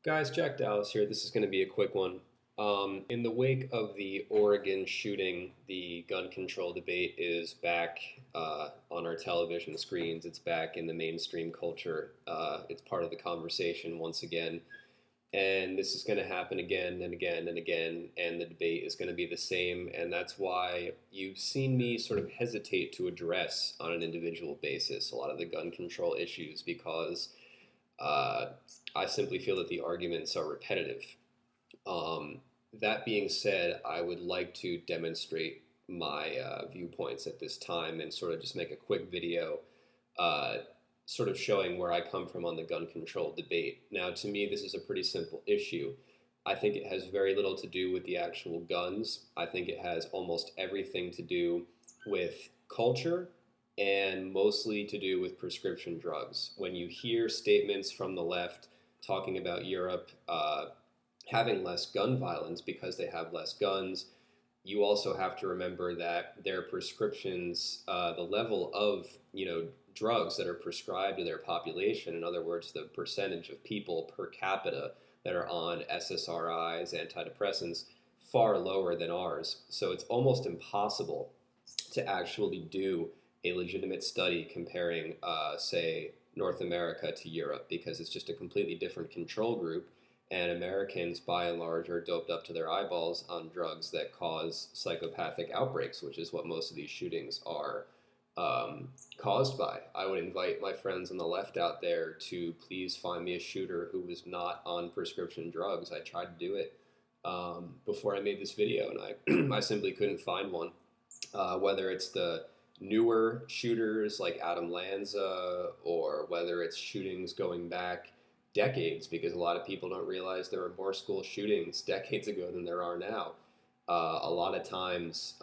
Guys, Jack Dallas here. This is going to be a quick one. In the wake of the Oregon shooting, the gun control debate is back on our television screens. It's back in the mainstream culture. It's part of the conversation once again. And this is going to happen again and again and again. And the debate is going to be the same. And that's why you've seen me sort of hesitate to address on an individual basis a lot of the gun control issues because uh, I simply feel that the arguments are repetitive. Um, that being said, I would like to demonstrate my viewpoints at this time and sort of just make a quick video, uh, sort of showing where I come from on the gun control debate. Now, to me, this is a pretty simple issue. I think it has very little to do with the actual guns. I think it has almost everything to do with culture and mostly to do with prescription drugs. When you hear statements from the left talking about Europe having less gun violence because they have less guns, you also have to remember that their prescriptions, the level of drugs that are prescribed to their population, in other words, the percentage of people per capita that are on SSRIs, antidepressants, far lower than ours. So it's almost impossible to actually do a legitimate study comparing, say, North America to Europe because it's just a completely different control group. And Americans, by and large, are doped up to their eyeballs on drugs that cause psychopathic outbreaks, which is what most of these shootings are caused by. I would invite my friends on the left out there to please find me a shooter who was not on prescription drugs. I tried to do it before I made this video, and I simply couldn't find one. Whether it's the newer shooters like Adam Lanza or whether it's shootings going back decades, because a lot of people don't realize there were more school shootings decades ago than there are now. A lot of times,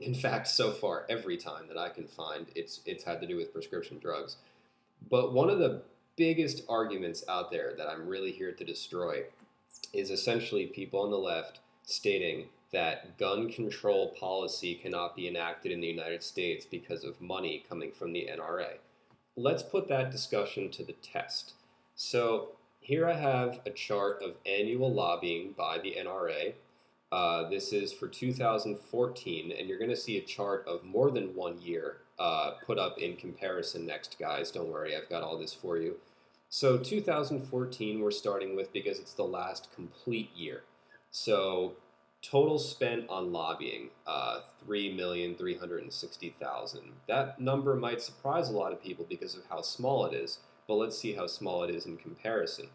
in fact, so far, every time that I can find, it's had to do with prescription drugs. But one of the biggest arguments out there that I'm really here to destroy is essentially people on the left stating that gun control policy cannot be enacted in the United States because of money coming from the NRA. Let's put that discussion to the test. So here I have a chart of annual lobbying by the NRA. This is for 2014, and you're going to see a chart of more than 1 year put up in comparison next, guys. Don't worry, I've got all this for you. So 2014 we're starting with because it's the last complete year. So total spent on lobbying, 3,360,000. That number might surprise a lot of people because of how small it is, but let's see how small it is in comparison.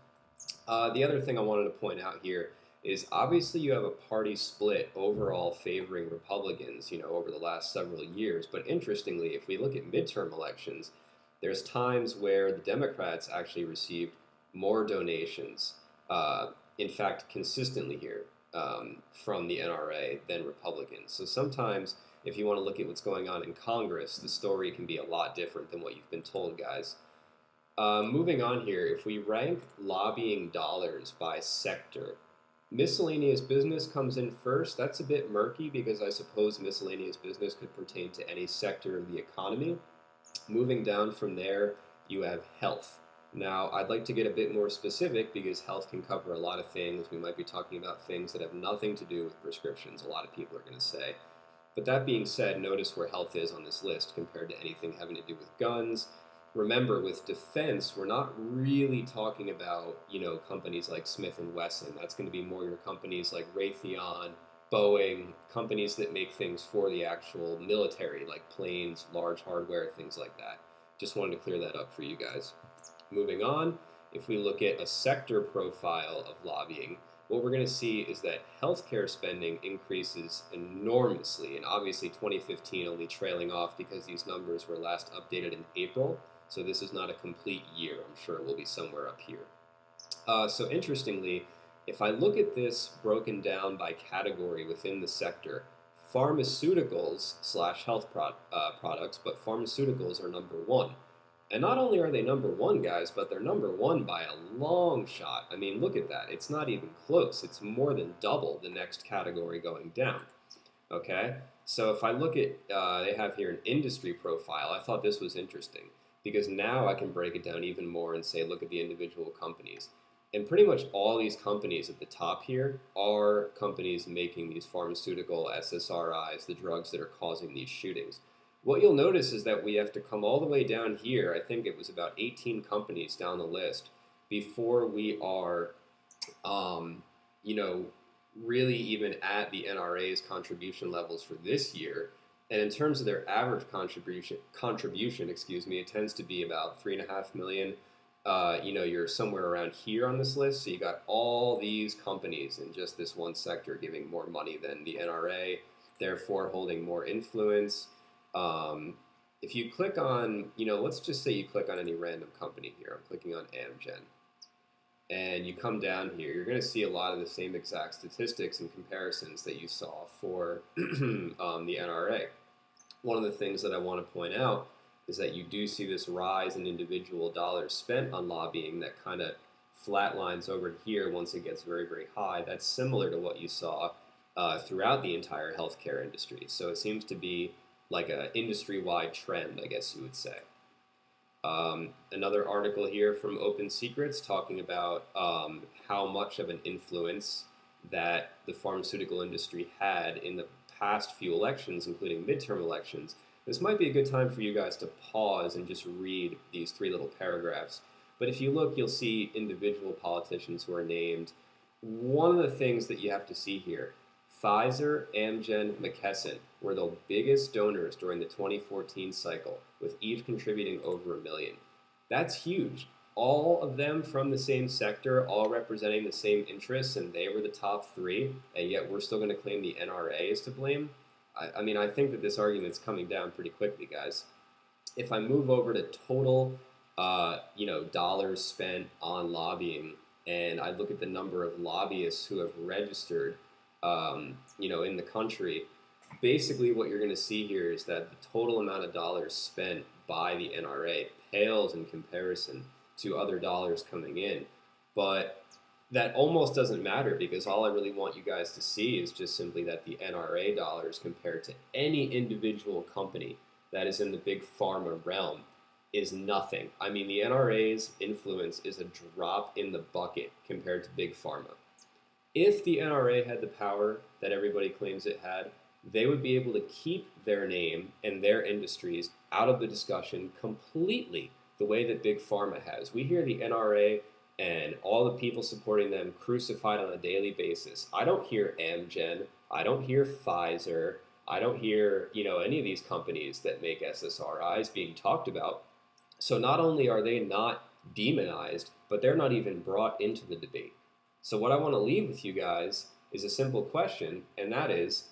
The other thing I wanted to point out here is obviously you have a party split overall favoring Republicans, over the last several years. But interestingly, if we look at midterm elections, there's times where the Democrats actually received more donations, in fact, consistently here from the NRA than Republicans. So sometimes, if you want to look at what's going on in Congress, the story can be a lot different than what you've been told, guys. Moving on here, if we rank lobbying dollars by sector, miscellaneous business comes in first. That's a bit murky because I suppose miscellaneous business could pertain to any sector of the economy. Moving down from there, you have health. Now, I'd like to get a bit more specific because health can cover a lot of things. We might be talking about things that have nothing to do with prescriptions, a lot of people are going to say. But that being said, notice where health is on this list compared to anything having to do with guns. Remember, with defense, we're not really talking about, companies like Smith & Wesson. That's going to be more your companies like Raytheon, Boeing, companies that make things for the actual military, like planes, large hardware, things like that. Just wanted to clear that up for you guys. Moving on, if we look at a sector profile of lobbying, what we're going to see is that healthcare spending increases enormously, and obviously 2015 only trailing off because these numbers were last updated in April. So this is not a complete year. I'm sure it will be somewhere up here. So interestingly, if I look at this broken down by category within the sector, pharmaceuticals slash health products, but pharmaceuticals are number one. And not only are they number one, guys, but they're number one by a long shot. I mean, look at that. It's not even close. It's more than double the next category going down. Okay? So if I look at, they have here an industry profile. I thought this was interesting because now I can break it down even more and say, look at the individual companies. And pretty much all these companies at the top here are companies making these pharmaceutical SSRIs, the drugs that are causing these shootings. What you'll notice is that we have to come all the way down here. I think it was about 18 companies down the list before we are, um, you know, really even at the NRA's contribution levels for this year. And in terms of their average contribution, excuse me, it tends to be about 3.5 million. You're somewhere around here on this list. So you got all these companies in just this one sector giving more money than the NRA, therefore holding more influence. If you click on, let's just say you click on any random company here. I'm clicking on Amgen. And you come down here, you're going to see a lot of the same exact statistics and comparisons that you saw for the NRA. One of the things that I want to point out is that you do see this rise in individual dollars spent on lobbying that kind of flatlines over here once it gets very, very high. That's similar to what you saw throughout the entire healthcare industry. So it seems to be like an industry-wide trend, I guess you would say. Another article here from Open Secrets talking about how much of an influence that the pharmaceutical industry had in the past few elections, including midterm elections. This might be a good time for you guys to pause and just read these 3 little paragraphs. But if you look, you'll see individual politicians who are named. One of the things that you have to see here, Pfizer, Amgen, McKesson were the biggest donors during the 2014 cycle, with each contributing over $1 million. That's huge. All of them from the same sector, all representing the same interests, and they were the top 3, and yet we're still going to claim the NRA is to blame. I think that this argument's coming down pretty quickly, guys. If I move over to total, dollars spent on lobbying, and I look at the number of lobbyists who have registered, in the country, basically what you're going to see here is that the total amount of dollars spent by the NRA pales in comparison to other dollars coming in. But that almost doesn't matter, because all I really want you guys to see is just simply that the NRA dollars compared to any individual company that is in the big pharma realm is nothing. I mean, the NRA's influence is a drop in the bucket compared to big pharma. If the NRA had the power that everybody claims it had, they would be able to keep their name and their industries out of the discussion completely, the way that Big Pharma has. We hear the NRA and all the people supporting them crucified on a daily basis. I don't hear Amgen, I don't hear Pfizer, I don't hear, any of these companies that make SSRIs being talked about. So not only are they not demonized, but they're not even brought into the debate. So what I want to leave with you guys is a simple question, and that is,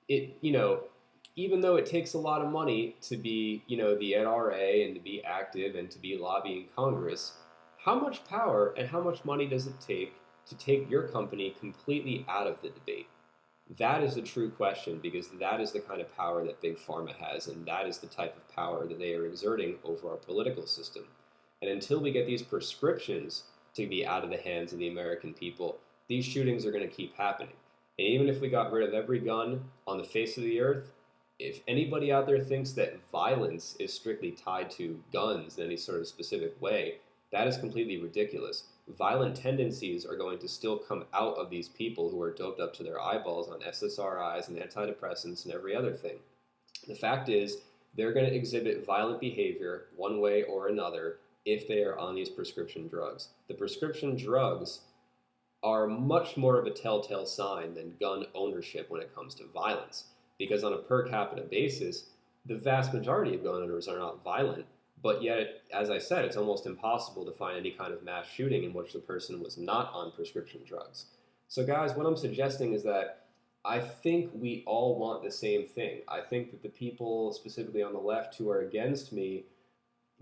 even though it takes a lot of money to be, the NRA and to be active and to be lobbying Congress, how much power and how much money does it take to take your company completely out of the debate? That is the true question, because that is the kind of power that Big Pharma has, and that is the type of power that they are exerting over our political system. And until we get these prescriptions to be out of the hands of the American people, these shootings are going to keep happening. And even if we got rid of every gun on the face of the earth, if anybody out there thinks that violence is strictly tied to guns in any sort of specific way, that is completely ridiculous. Violent tendencies are going to still come out of these people who are doped up to their eyeballs on SSRIs and antidepressants and every other thing. The fact is, they're going to exhibit violent behavior one way or another if they are on these prescription drugs. The prescription drugs are much more of a telltale sign than gun ownership when it comes to violence, because on a per capita basis, the vast majority of gun owners are not violent, but yet, as I said, it's almost impossible to find any kind of mass shooting in which the person was not on prescription drugs. So guys, what I'm suggesting is that I think we all want the same thing. I think that the people specifically on the left who are against me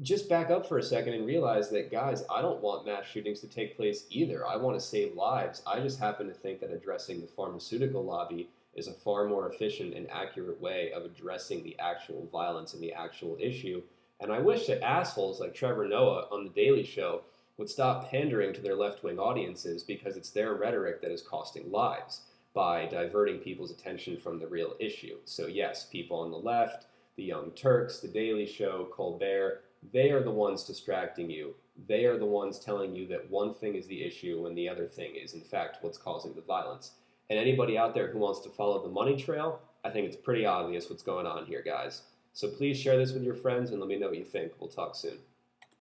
just back up for a second and realize that, guys, I don't want mass shootings to take place either. I want to save lives. I just happen to think that addressing the pharmaceutical lobby is a far more efficient and accurate way of addressing the actual violence and the actual issue. And I wish that assholes like Trevor Noah on The Daily Show would stop pandering to their left-wing audiences, because it's their rhetoric that is costing lives by diverting people's attention from the real issue. So yes, people on the left, the Young Turks, The Daily Show, Colbert, they are the ones distracting you. they are the ones telling you that one thing is the issue when the other thing is, in fact, what's causing the violence. And anybody out there who wants to follow the money trail, I think it's pretty obvious what's going on here, guys. So please share this with your friends and let me know what you think. We'll talk soon.